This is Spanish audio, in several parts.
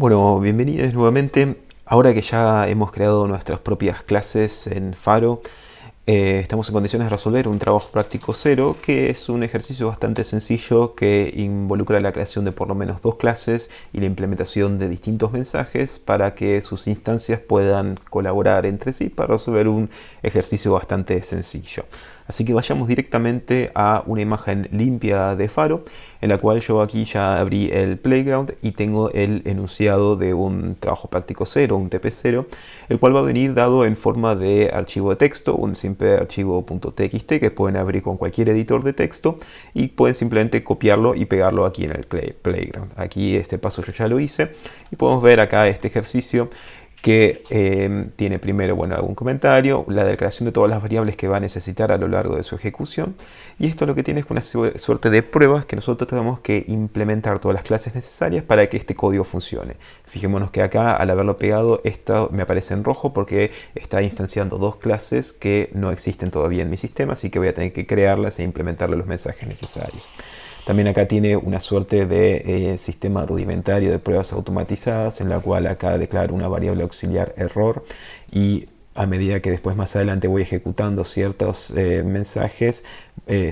Bueno, bienvenidos nuevamente. Ahora que ya hemos creado nuestras propias clases en Faro, estamos en condiciones de resolver un trabajo práctico cero, que es un ejercicio bastante sencillo que involucra la creación de por lo menos dos clases y la implementación de distintos mensajes para que sus instancias puedan colaborar entre sí para resolver un ejercicio bastante sencillo. Así que vayamos directamente a una imagen limpia de Faro, en la cual yo aquí ya abrí el Playground y tengo el enunciado de un trabajo práctico cero, un TP0, el cual va a venir dado en forma de archivo de texto, un simple archivo .txt que pueden abrir con cualquier editor de texto y pueden simplemente copiarlo y pegarlo aquí en el Playground. Aquí este paso yo ya lo hice y podemos ver acá este ejercicio que tiene primero algún comentario, la declaración de todas las variables que va a necesitar a lo largo de su ejecución, y esto lo que tiene es una suerte de pruebas que nosotros tenemos que implementar todas las clases necesarias para que este código funcione. Fijémonos que acá, al haberlo pegado, esto me aparece en rojo porque está instanciando dos clases que no existen todavía en mi sistema, así que voy a tener que crearlas e implementarle los mensajes necesarios. También acá tiene una suerte de sistema rudimentario de pruebas automatizadas, en la cual acá declaro una variable auxiliar error, y a medida que después más adelante voy ejecutando ciertos mensajes,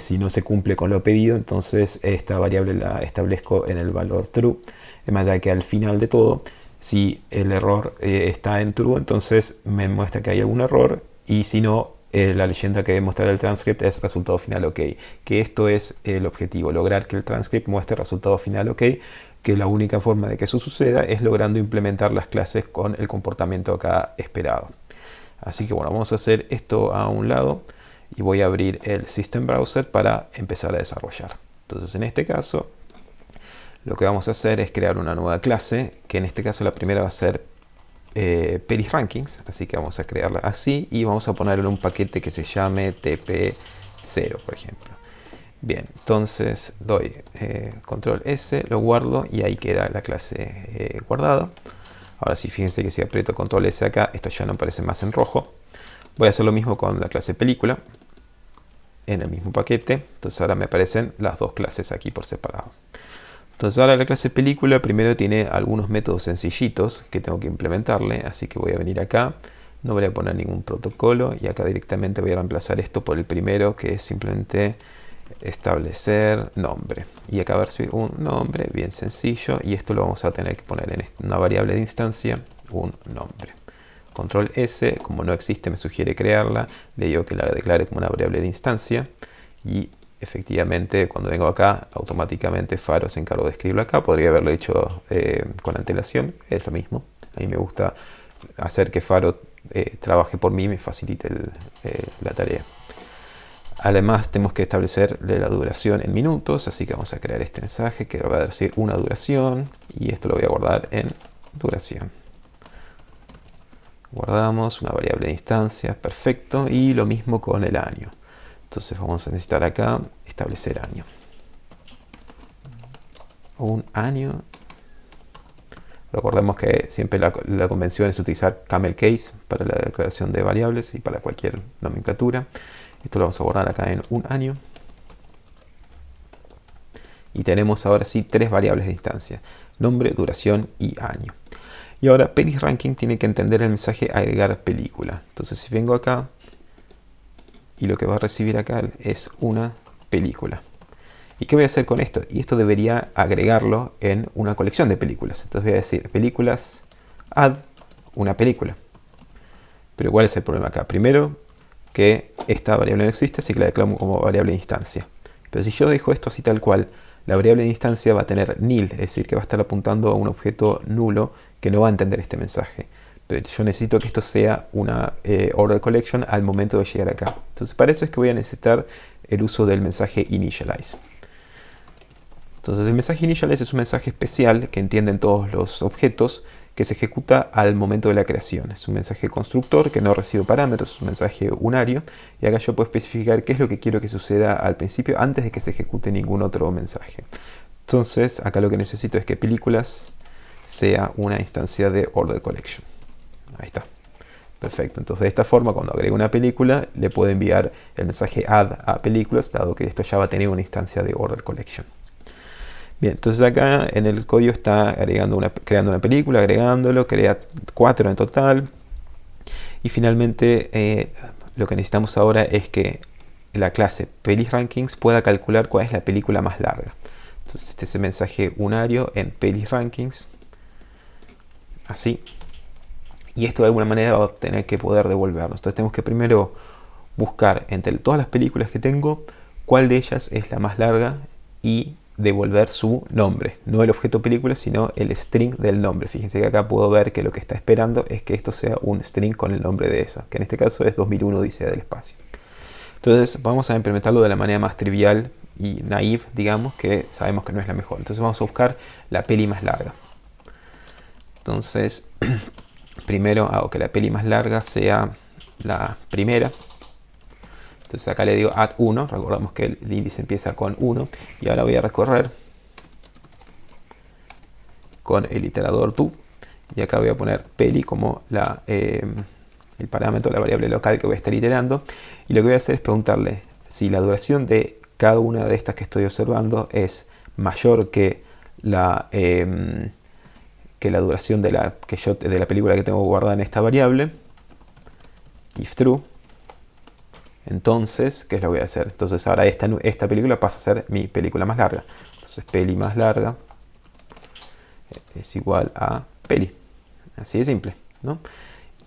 si no se cumple con lo pedido, entonces esta variable la establezco en el valor true, de manera que al final de todo, si el error está en true, entonces me muestra que hay algún error, y si no, la leyenda que debe mostrar el transcript es resultado final OK, que esto es el objetivo, lograr que el transcript muestre resultado final OK, que la única forma de que eso suceda es logrando implementar las clases con el comportamiento acá esperado. Así que bueno, vamos a hacer esto a un lado y voy a abrir el System Browser para empezar a desarrollar. Entonces en este caso lo que vamos a hacer es crear una nueva clase, que en este caso la primera va a ser Peris Rankings, así que vamos a crearla así y vamos a ponerle un paquete que se llame TP0, por ejemplo. Bien, entonces doy control S, lo guardo y ahí queda la clase guardada. Ahora sí, fíjense que si aprieto control S acá, esto ya no aparece más en rojo. Voy a hacer lo mismo con la clase película en el mismo paquete. Entonces ahora me aparecen las dos clases aquí por separado. Entonces ahora la clase película primero tiene algunos métodos sencillitos que tengo que implementarle, así que voy a venir acá, no voy a poner ningún protocolo y acá directamente voy a reemplazar esto por el primero, que es simplemente establecer nombre, y acá va a recibir un nombre bien sencillo, y esto lo vamos a tener que poner en una variable de instancia, un nombre. Control S, como no existe me sugiere crearla, le digo que la declare como una variable de instancia, y efectivamente cuando vengo acá automáticamente Faro se encargó de escribirlo acá. Podría haberlo hecho con antelación, es lo mismo. A mí me gusta hacer que Faro trabaje por mí y me facilite la tarea. Además tenemos que establecer la duración en minutos, así que vamos a crear este mensaje que va a decir una duración, y esto lo voy a guardar en duración. Guardamos una variable de instancia, perfecto, y lo mismo con el año. Entonces vamos a necesitar acá establecer año. Un año. Recordemos que siempre la convención es utilizar camel case para la declaración de variables y para cualquier nomenclatura. Esto lo vamos a guardar acá en un año. Y tenemos ahora sí tres variables de instancia: nombre, duración y año. Y ahora Peris Ranking tiene que entender el mensaje agregar película. Entonces si vengo acá, y lo que va a recibir acá es una película. ¿Y qué voy a hacer con esto? Y esto debería agregarlo en una colección de películas. Entonces voy a decir películas add una película. Pero ¿cuál es el problema acá? Primero, que esta variable no existe, así que la declaro como variable de instancia. Pero si yo dejo esto así tal cual, la variable de instancia va a tener nil, es decir, que va a estar apuntando a un objeto nulo que no va a entender este mensaje. Pero yo necesito que esto sea una order collection al momento de llegar acá. Entonces para eso es que voy a necesitar el uso del mensaje initialize. Entonces el mensaje initialize es un mensaje especial que entienden todos los objetos, que se ejecuta al momento de la creación. Es un mensaje constructor que no recibe parámetros, es un mensaje unario, y acá yo puedo especificar qué es lo que quiero que suceda al principio antes de que se ejecute ningún otro mensaje. Entonces acá lo que necesito es que películas sea una instancia de order collection. Ahí está. Perfecto. Entonces de esta forma, cuando agrego una película, le puedo enviar el mensaje add a películas, dado que esto ya va a tener una instancia de order collection. Bien, entonces acá en el código está creando una película, agregándolo, crea 4 en total. Y finalmente lo que necesitamos ahora es que la clase PelisRankings pueda calcular cuál es la película más larga. Entonces este es el mensaje unario en PelisRankings, así. Y esto de alguna manera va a tener que poder devolvernos. Entonces tenemos que primero buscar entre todas las películas que tengo cuál de ellas es la más larga y devolver su nombre. No el objeto película, sino el string del nombre. Fíjense que acá puedo ver que lo que está esperando es que esto sea un string con el nombre de eso, que en este caso es 2001 Odisea del Espacio. Entonces vamos a implementarlo de la manera más trivial y naive, digamos, que sabemos que no es la mejor. Entonces vamos a buscar la peli más larga. Entonces, primero hago que la peli más larga sea la primera. Entonces acá le digo add 1, recordamos que el índice empieza con 1, y ahora voy a recorrer con el iterador do, y acá voy a poner peli como el parámetro, la variable local que voy a estar iterando, y lo que voy a hacer es preguntarle si la duración de cada una de estas que estoy observando es mayor que la duración de la película que tengo guardada en esta variable. If true, entonces, ¿qué es lo que voy a hacer? Entonces ahora esta película pasa a ser mi película más larga. Entonces peli más larga es igual a peli. Así de simple, ¿no?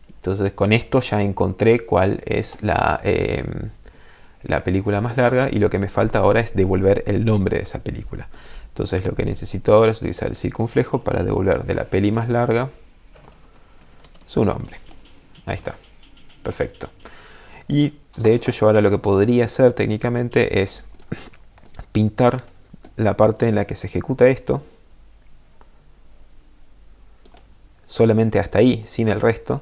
Entonces con esto ya encontré cuál es la película más larga, y lo que me falta ahora es devolver el nombre de esa película. Entonces lo que necesito ahora es utilizar el circunflejo para devolver de la peli más larga su nombre. Ahí está. Perfecto. Y de hecho yo ahora lo que podría hacer técnicamente es pintar la parte en la que se ejecuta esto, solamente hasta ahí, sin el resto,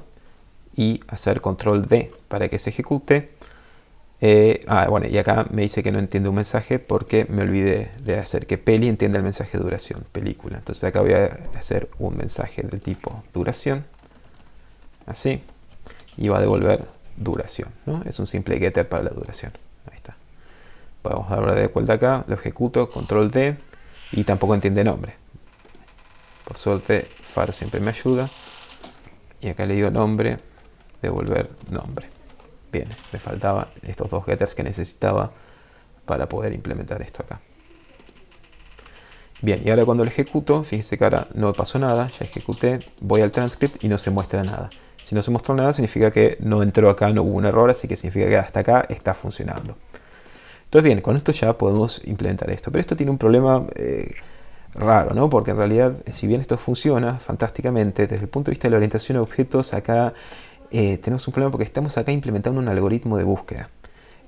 y hacer control D para que se ejecute. Bueno, y acá me dice que no entiende un mensaje porque me olvidé de hacer que peli entienda el mensaje de duración, película. Entonces acá voy a hacer un mensaje del tipo duración, así, y va a devolver duración, ¿no? Es un simple getter para la duración. Ahí está. Vamos a dar de vuelta acá, lo ejecuto, control D, y tampoco entiende nombre. Por suerte, Faro siempre me ayuda. Y acá le digo nombre, devolver nombre. Bien, me faltaban estos dos getters que necesitaba para poder implementar esto acá. Bien, y ahora cuando lo ejecuto, fíjense que ahora no pasó nada, ya ejecuté, voy al transcript y no se muestra nada. Si no se mostró nada, significa que no entró acá, no hubo un error, así que significa que hasta acá está funcionando. Entonces bien, con esto ya podemos implementar esto. Pero esto tiene un problema raro, ¿no? Porque en realidad, si bien esto funciona fantásticamente, desde el punto de vista de la orientación a objetos, acá tenemos un problema porque estamos acá implementando un algoritmo de búsqueda.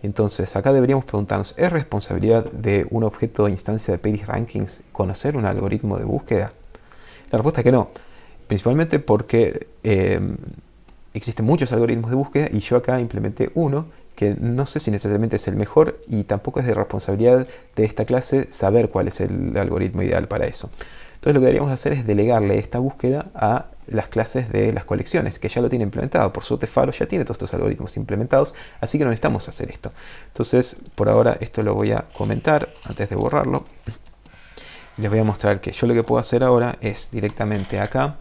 Entonces acá deberíamos preguntarnos, ¿es responsabilidad de un objeto de instancia de PelisRankings conocer un algoritmo de búsqueda? La respuesta es que no. Principalmente porque existen muchos algoritmos de búsqueda y yo acá implementé uno que no sé si necesariamente es el mejor, y tampoco es de responsabilidad de esta clase saber cuál es el algoritmo ideal para eso. Entonces lo que deberíamos hacer es delegarle esta búsqueda a las clases de las colecciones, que ya lo tiene implementado. Por suerte Faro ya tiene todos estos algoritmos implementados, así que no necesitamos hacer esto. Entonces por ahora esto lo voy a comentar antes de borrarlo. Les voy a mostrar que yo lo que puedo hacer ahora es directamente acá,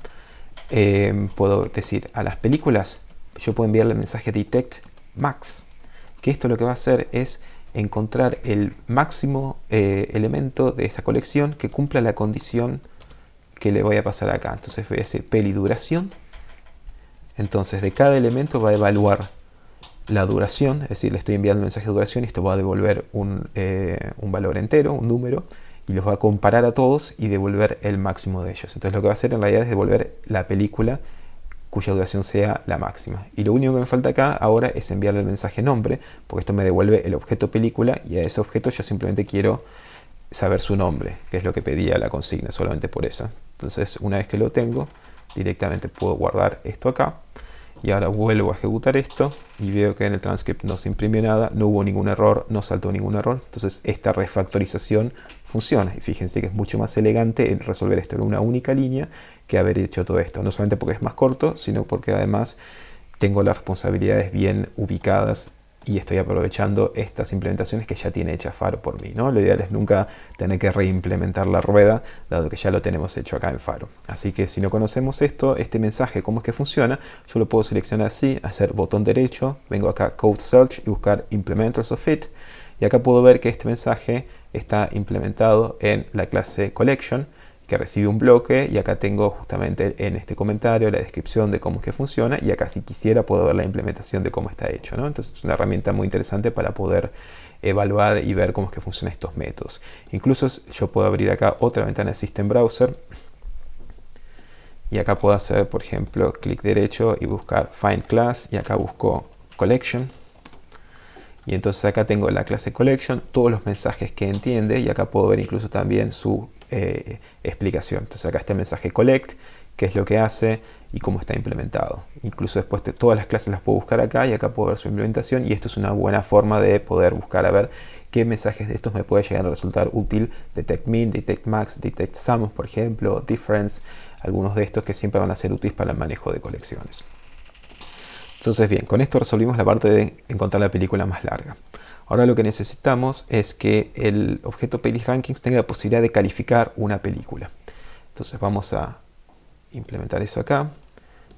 puedo decir a las películas, yo puedo enviarle el mensaje detect max, que esto lo que va a hacer es encontrar el máximo elemento de esta colección que cumpla la condición que le voy a pasar acá. Entonces voy a decir peli duración. Entonces de cada elemento va a evaluar la duración, es decir, le estoy enviando el mensaje de duración y esto va a devolver un valor entero, un número, y los va a comparar a todos y devolver el máximo de ellos. Entonces lo que va a hacer en realidad es devolver la película cuya duración sea la máxima. Y lo único que me falta acá ahora es enviarle el mensaje nombre, porque esto me devuelve el objeto película, y a ese objeto yo simplemente quiero saber su nombre, que es lo que pedía la consigna, solamente por eso. Entonces una vez que lo tengo, directamente puedo guardar esto acá, y ahora vuelvo a ejecutar esto y veo que en el transcript no se imprimió nada, no hubo ningún error, no saltó ningún error. Entonces esta refactorización funciona, y fíjense que es mucho más elegante en resolver esto en una única línea que haber hecho todo esto, no solamente porque es más corto, sino porque además tengo las responsabilidades bien ubicadas y estoy aprovechando estas implementaciones que ya tiene hecha Faro por mí, ¿no? Lo ideal es nunca tener que reimplementar la rueda, dado que ya lo tenemos hecho acá en Faro. Así que si no conocemos esto, este mensaje, cómo es que funciona, yo lo puedo seleccionar así, hacer botón derecho, vengo acá Code Search y buscar Implementers of It, y acá puedo ver que este mensaje está implementado en la clase Collection, que recibe un bloque, y acá tengo justamente en este comentario la descripción de cómo es que funciona, y acá si quisiera puedo ver la implementación de cómo está hecho, ¿no? Entonces es una herramienta muy interesante para poder evaluar y ver cómo es que funcionan estos métodos. Incluso yo puedo abrir acá otra ventana de System Browser, y acá puedo hacer, por ejemplo, clic derecho y buscar Find Class, y acá busco Collection. Y entonces acá tengo la clase Collection, todos los mensajes que entiende, y acá puedo ver incluso también su explicación. Entonces acá está el mensaje Collect, qué es lo que hace y cómo está implementado. Incluso después de todas las clases las puedo buscar acá, y acá puedo ver su implementación, y esto es una buena forma de poder buscar a ver qué mensajes de estos me puede llegar a resultar útil. Detect Min, Detect Max, Detect Sum, por ejemplo, Difference, algunos de estos que siempre van a ser útiles para el manejo de colecciones. Entonces bien, con esto resolvimos la parte de encontrar la película más larga. Ahora lo que necesitamos es que el objeto PeliRankings tenga la posibilidad de calificar una película. Entonces vamos a implementar eso acá.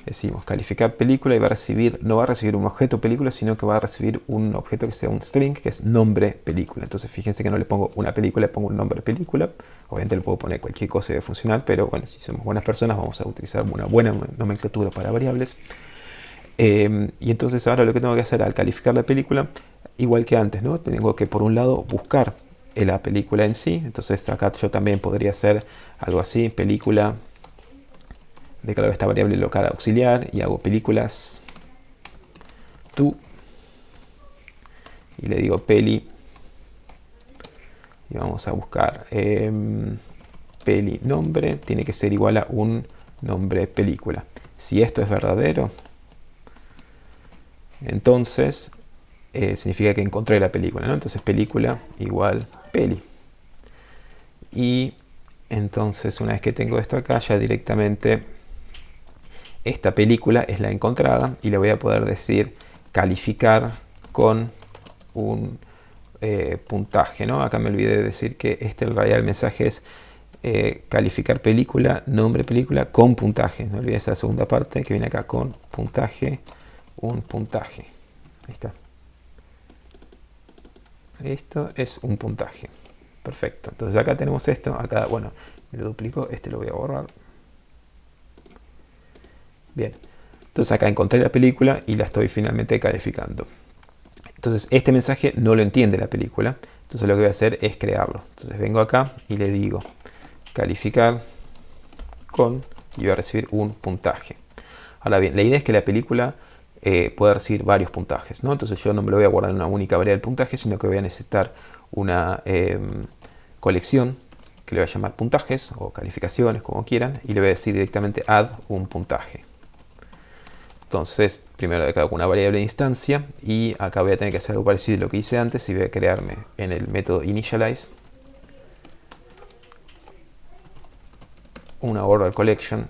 Decimos calificar película, y va a recibir, no va a recibir un objeto película, sino que va a recibir un objeto que sea un string, que es nombre película. Entonces fíjense que no le pongo una película, le pongo un nombre película. Obviamente le puedo poner cualquier cosa y debe funcionar, pero bueno, si somos buenas personas vamos a utilizar una buena nomenclatura para variables. Y entonces ahora lo que tengo que hacer al calificar la película, igual que antes, ¿no? Tengo que por un lado buscar la película en sí. Entonces acá yo también podría hacer algo así, película, declaro esta variable local auxiliar y hago películas tú, y le digo peli, y vamos a buscar peli nombre, tiene que ser igual a un nombre película. Si esto es verdadero, entonces significa que encontré la película, ¿no? Entonces película igual peli. Y entonces una vez que tengo esto acá, ya directamente esta película es la encontrada, y le voy a poder decir calificar con un puntaje, ¿no? Acá me olvidé de decir que en realidad el mensaje es calificar película, nombre película con puntaje. No olvides esa segunda parte que viene acá con puntaje, un puntaje. Ahí está. Esto es un puntaje. Perfecto. Entonces acá tenemos esto. Acá, bueno, me lo duplico. Este lo voy a borrar. Bien. Entonces acá encontré la película y la estoy finalmente calificando. Entonces este mensaje no lo entiende la película. Entonces lo que voy a hacer es crearlo. Entonces vengo acá y le digo calificar con, y voy a recibir un puntaje. Ahora bien, la idea es que la película pueda recibir varios puntajes, ¿no? Entonces yo no me lo voy a guardar en una única variable de puntaje, sino que voy a necesitar una colección que le voy a llamar puntajes o calificaciones, como quieran, y le voy a decir directamente add un puntaje. Entonces, primero acá hago una variable de instancia, y acá voy a tener que hacer algo parecido a lo que hice antes, y voy a crearme en el método initialize una order collection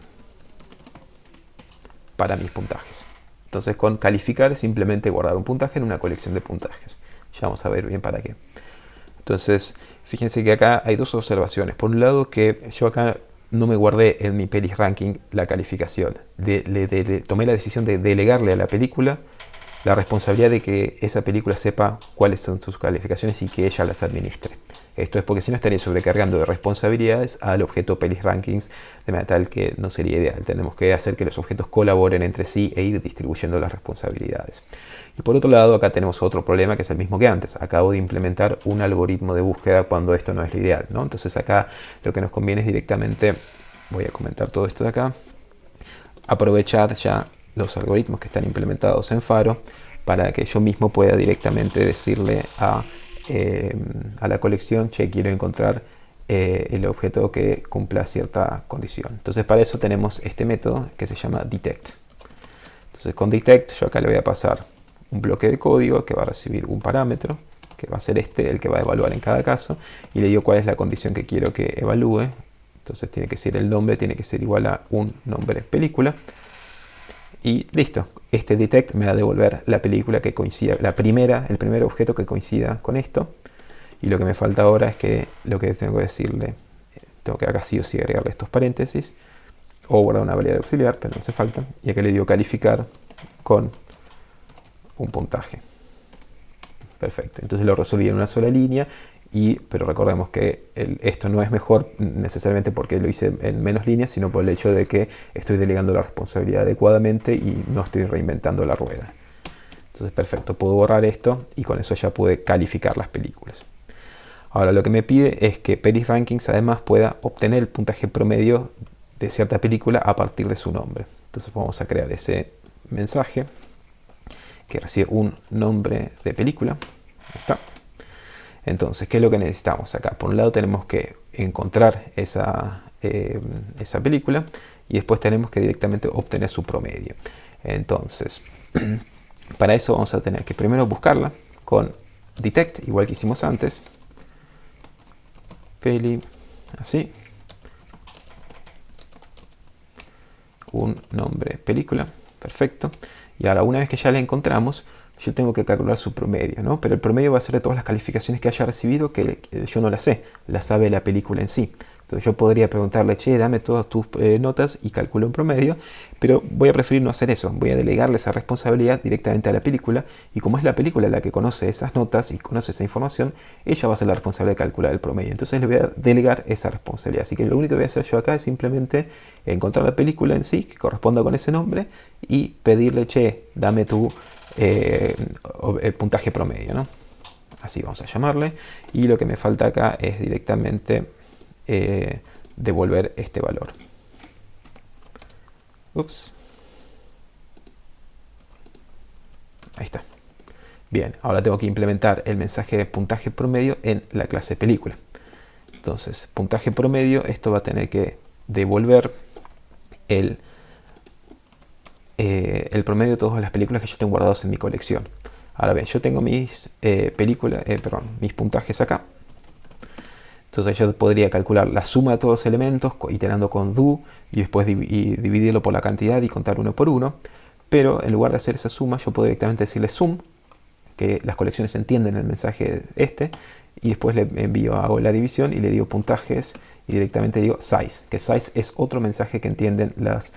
para mis puntajes. Entonces con calificar es simplemente guardar un puntaje en una colección de puntajes. Ya vamos a ver bien para qué. Entonces fíjense que acá hay dos observaciones. Por un lado, que yo acá no me guardé en mi pelis ranking la calificación. Tomé la decisión de delegarle a la película la responsabilidad de que esa película sepa cuáles son sus calificaciones y que ella las administre. Esto es porque si no estaría sobrecargando de responsabilidades al objeto pelis rankings, de manera tal que no sería ideal. Tenemos que hacer que los objetos colaboren entre sí e ir distribuyendo las responsabilidades. Y por otro lado, acá tenemos otro problema que es el mismo que antes. Acabo de implementar un algoritmo de búsqueda cuando esto no es lo ideal, ¿no? Entonces acá lo que nos conviene es directamente, voy a comentar todo esto de acá, aprovechar ya los algoritmos que están implementados en Faro para que yo mismo pueda directamente decirle a la colección, che, quiero encontrar el objeto que cumpla cierta condición. Entonces para eso tenemos este método que se llama detect. Entonces con detect yo acá le voy a pasar un bloque de código que va a recibir un parámetro, que va a ser el que va a evaluar en cada caso, y le digo cuál es la condición que quiero que evalúe. Entonces tiene que ser el nombre, tiene que ser igual a un nombre película. y listo. Este detect me va a devolver la película que coincida, el primer objeto que coincida con esto. Y lo que me falta ahora es que lo que tengo que decirle, tengo que acá sí o sí agregarle estos paréntesis o guardar una variable auxiliar, pero no hace falta. Y acá le digo calificar con un puntaje. Perfecto, entonces lo resolví en una sola línea, pero recordemos que esto no es mejor necesariamente porque lo hice en menos líneas, sino por el hecho de que estoy delegando la responsabilidad adecuadamente y no estoy reinventando la rueda. Entonces perfecto, puedo borrar esto y con eso ya pude calificar las películas. Ahora lo que me pide es que Pelis Rankings además pueda obtener el puntaje promedio de cierta película a partir de su nombre. Entonces vamos a crear ese mensaje que recibe un nombre de película. Ahí está. Entonces, ¿qué es lo que necesitamos acá? Por un lado tenemos que encontrar esa película y después tenemos que directamente obtener su promedio. Entonces, para eso vamos a tener que primero buscarla con detect, igual que hicimos antes. Peli, así. Un nombre película, perfecto. Y ahora una vez que ya la encontramos, yo tengo que calcular su promedio, ¿no? Pero el promedio va a ser de todas las calificaciones que haya recibido, que yo no las sé, las sabe la película en sí. Entonces yo podría preguntarle, che, dame todas tus notas y calculo un promedio, pero voy a preferir no hacer eso. Voy a delegarle esa responsabilidad directamente a la película, y como es la película la que conoce esas notas y conoce esa información, ella va a ser la responsable de calcular el promedio. Entonces le voy a delegar esa responsabilidad. Así que lo único que voy a hacer yo acá es simplemente encontrar la película en sí, que corresponda con ese nombre, y pedirle, che, dame tu el puntaje promedio, ¿no? Así vamos a llamarle, y lo que me falta acá es directamente devolver este valor. Ups. Ahí está. Bien, ahora tengo que implementar el mensaje de puntaje promedio en la clase película. Entonces, puntaje promedio, esto va a tener que devolver el promedio de todas las películas que yo tengo guardados en mi colección. Ahora bien, yo tengo mis mis puntajes acá. Entonces yo podría calcular la suma de todos los elementos iterando con do y después dividirlo por la cantidad y contar uno por uno. Pero en lugar de hacer esa suma, yo puedo directamente decirle sum, que las colecciones entienden el mensaje y después le hago la división y le digo puntajes y directamente digo size, que size es otro mensaje que entienden las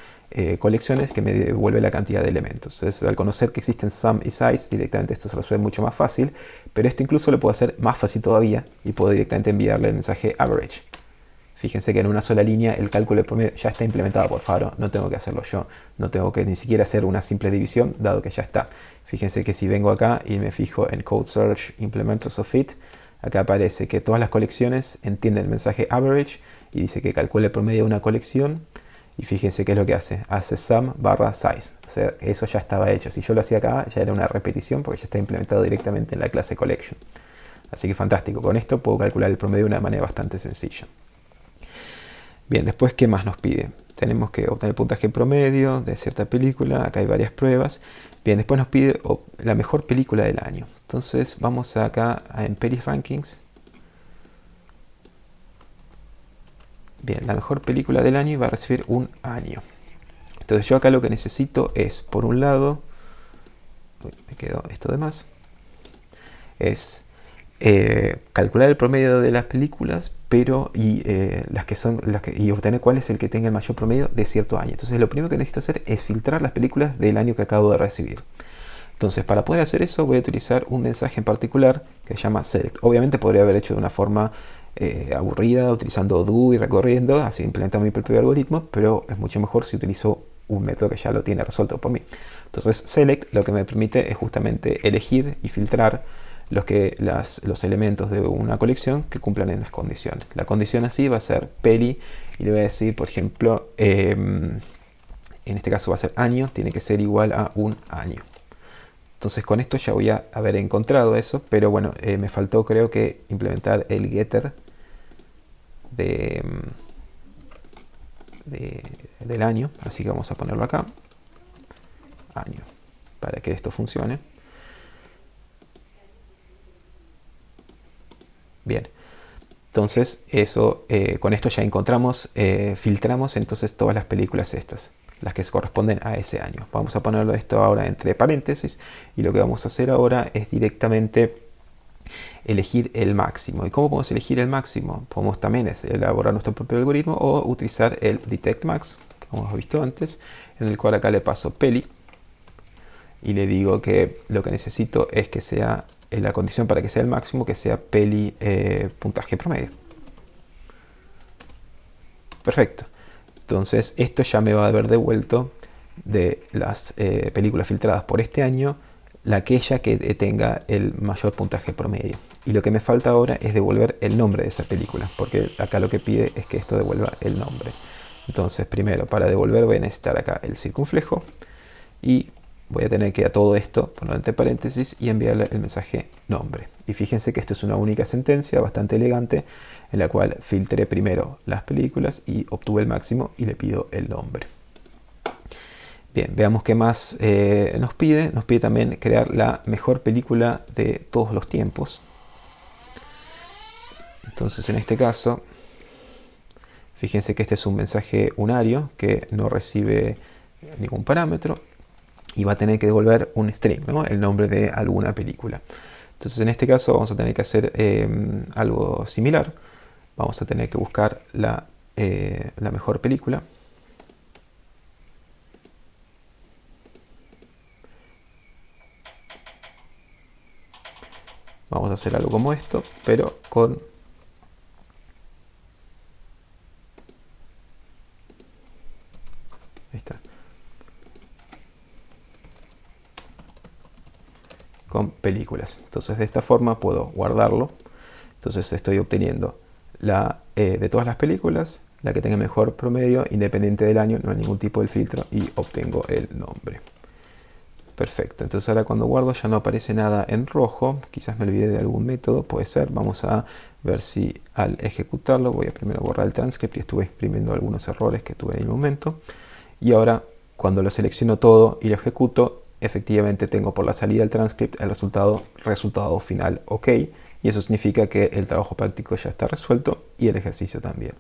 colecciones, que me devuelve la cantidad de elementos. Entonces, al conocer que existen sum y size, directamente esto se resuelve mucho más fácil, pero esto incluso lo puedo hacer más fácil todavía y puedo directamente enviarle el mensaje average. Fíjense que en una sola línea el cálculo de promedio ya está implementado por Faro, no tengo que hacerlo yo, no tengo que ni siquiera hacer una simple división, dado que ya está. Fíjense que si vengo acá y me fijo en Code Search Implementers of It, acá aparece que todas las colecciones entienden el mensaje average y dice que calcula el promedio de una colección. Y fíjense qué es lo que hace. Hace sum barra size. O sea, eso ya estaba hecho. Si yo lo hacía acá, ya era una repetición porque ya está implementado directamente en la clase collection. Así que fantástico. Con esto puedo calcular el promedio de una manera bastante sencilla. Bien, después, ¿qué más nos pide? Tenemos que obtener el puntaje promedio de cierta película. Acá hay varias pruebas. Bien, después nos pide la mejor película del año. Entonces, vamos acá en Pelis Rankings. Bien, la mejor película del año va a recibir un año. Entonces yo acá lo que necesito es, por un lado, me quedó esto de más, es calcular el promedio de las películas, pero y obtener cuál es el que tenga el mayor promedio de cierto año. Entonces lo primero que necesito hacer es filtrar las películas del año que acabo de recibir. Entonces, para poder hacer eso voy a utilizar un mensaje en particular que se llama select. Obviamente podría haber hecho de una forma aburrida, utilizando do y recorriendo, así implementando mi propio algoritmo, pero es mucho mejor si utilizo un método que ya lo tiene resuelto por mí. Entonces, select lo que me permite es justamente elegir y filtrar los elementos de una colección que cumplan en las condiciones. La condición así va a ser peli, y le voy a decir, por ejemplo, en este caso va a ser año, tiene que ser igual a un año. Entonces con esto ya voy a haber encontrado eso, pero bueno, me faltó creo que implementar el getter del año, así que vamos a ponerlo acá, año, para que esto funcione. Bien, entonces eso, con esto ya encontramos, filtramos entonces todas las películas estas. las que corresponden a ese año. Vamos a ponerlo esto ahora entre paréntesis y lo que vamos a hacer ahora es directamente elegir el máximo. ¿Y cómo podemos elegir el máximo? Podemos también elaborar nuestro propio algoritmo o utilizar el detect max, como hemos visto antes, en el cual acá le paso peli y le digo que lo que necesito es que sea la condición para que sea el máximo, que sea peli puntaje promedio. Perfecto. Entonces esto ya me va a haber devuelto de las películas filtradas por este año aquella que tenga el mayor puntaje promedio. Y lo que me falta ahora es devolver el nombre de esa película, porque acá lo que pide es que esto devuelva el nombre. Entonces primero, para devolver voy a necesitar acá el circunflejo y voy a tener que a todo esto poner entre paréntesis y enviarle el mensaje nombre. Y fíjense que esto es una única sentencia bastante elegante en la cual filtré primero las películas y obtuve el máximo y le pido el nombre. Bien, veamos qué más nos pide. Nos pide también crear la mejor película de todos los tiempos. Entonces en este caso, fíjense que este es un mensaje unario que no recibe ningún parámetro y va a tener que devolver un string, ¿no? El nombre de alguna película. Entonces en este caso vamos a tener que hacer algo similar. Vamos a tener que buscar la mejor película. Vamos a hacer algo como esto, pero con ahí está. Con películas. Entonces de esta forma puedo guardarlo. Entonces estoy obteniendo de todas las películas, la que tenga mejor promedio, independiente del año, no hay ningún tipo de filtro y obtengo el nombre. Perfecto, entonces ahora cuando guardo ya no aparece nada en rojo, quizás me olvide de algún método, puede ser. Vamos a ver si al ejecutarlo, voy a primero borrar el transcript y estuve exprimiendo algunos errores que tuve en el momento. Y ahora cuando lo selecciono todo y lo ejecuto, efectivamente tengo por la salida del transcript el resultado final OK, y eso significa que el trabajo práctico ya está resuelto y el ejercicio también.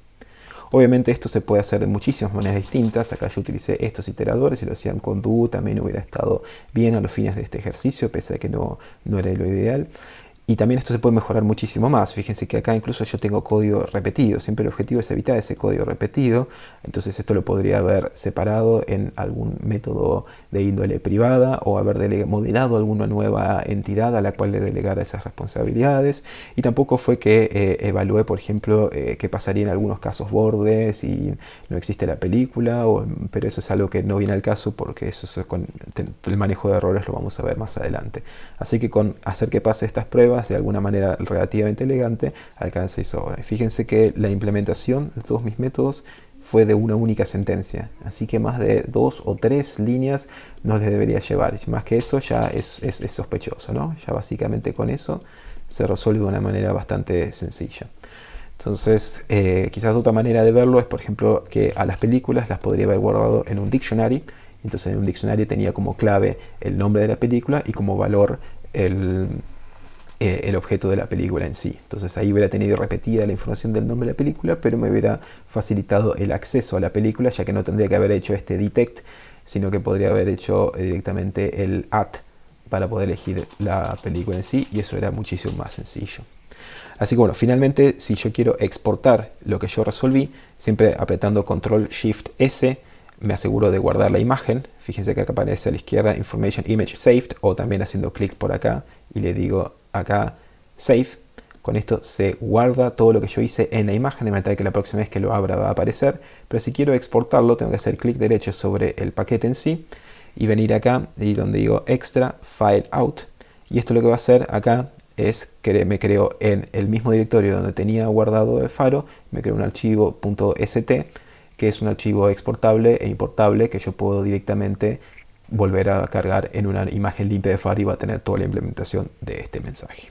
Obviamente esto se puede hacer de muchísimas maneras distintas. Acá yo utilicé estos iteradores y lo hacían con do, también hubiera estado bien a los fines de este ejercicio, pese a que no era lo ideal. Y también esto se puede mejorar muchísimo más. Fíjense que acá incluso yo tengo código repetido. Siempre el objetivo es evitar ese código repetido. Entonces esto lo podría haber separado en algún método de índole privada o haber modelado alguna nueva entidad a la cual le delegara esas responsabilidades. Y tampoco fue que evalué, por ejemplo, qué pasaría en algunos casos bordes y no existe la película. Pero eso es algo que no viene al caso porque eso con el manejo de errores lo vamos a ver más adelante. Así que con hacer que pase estas pruebas de alguna manera relativamente elegante, alcanza y sobra. Fíjense que la implementación de todos mis métodos fue de una única sentencia, así que más de 2 o 3 líneas no les debería llevar, y más que eso ya es sospechoso, ¿no? Ya básicamente con eso se resuelve de una manera bastante sencilla. Entonces, quizás otra manera de verlo es, por ejemplo, que a las películas las podría haber guardado en un dictionary. Entonces en un diccionario tenía como clave el nombre de la película y como valor el objeto de la película en sí. Entonces ahí hubiera tenido repetida la información del nombre de la película, pero me hubiera facilitado el acceso a la película, ya que no tendría que haber hecho este detect, sino que podría haber hecho directamente el at para poder elegir la película en sí, y eso era muchísimo más sencillo. Así que bueno, finalmente si yo quiero exportar lo que yo resolví, siempre apretando Control Shift S, me aseguro de guardar la imagen. Fíjense que acá aparece a la izquierda Information Image Saved, o también haciendo clic por acá y le digo acá Save. Con esto se guarda todo lo que yo hice en la imagen, de manera que la próxima vez que lo abra va a aparecer. Pero si quiero exportarlo, tengo que hacer clic derecho sobre el paquete en sí y venir acá y donde digo Extra File Out. Y esto lo que va a hacer acá es que me creo en el mismo directorio donde tenía guardado el faro, me creo un archivo .st, que es un archivo exportable e importable que yo puedo directamente volver a cargar en una imagen limpia de Faro y va a tener toda la implementación de este mensaje.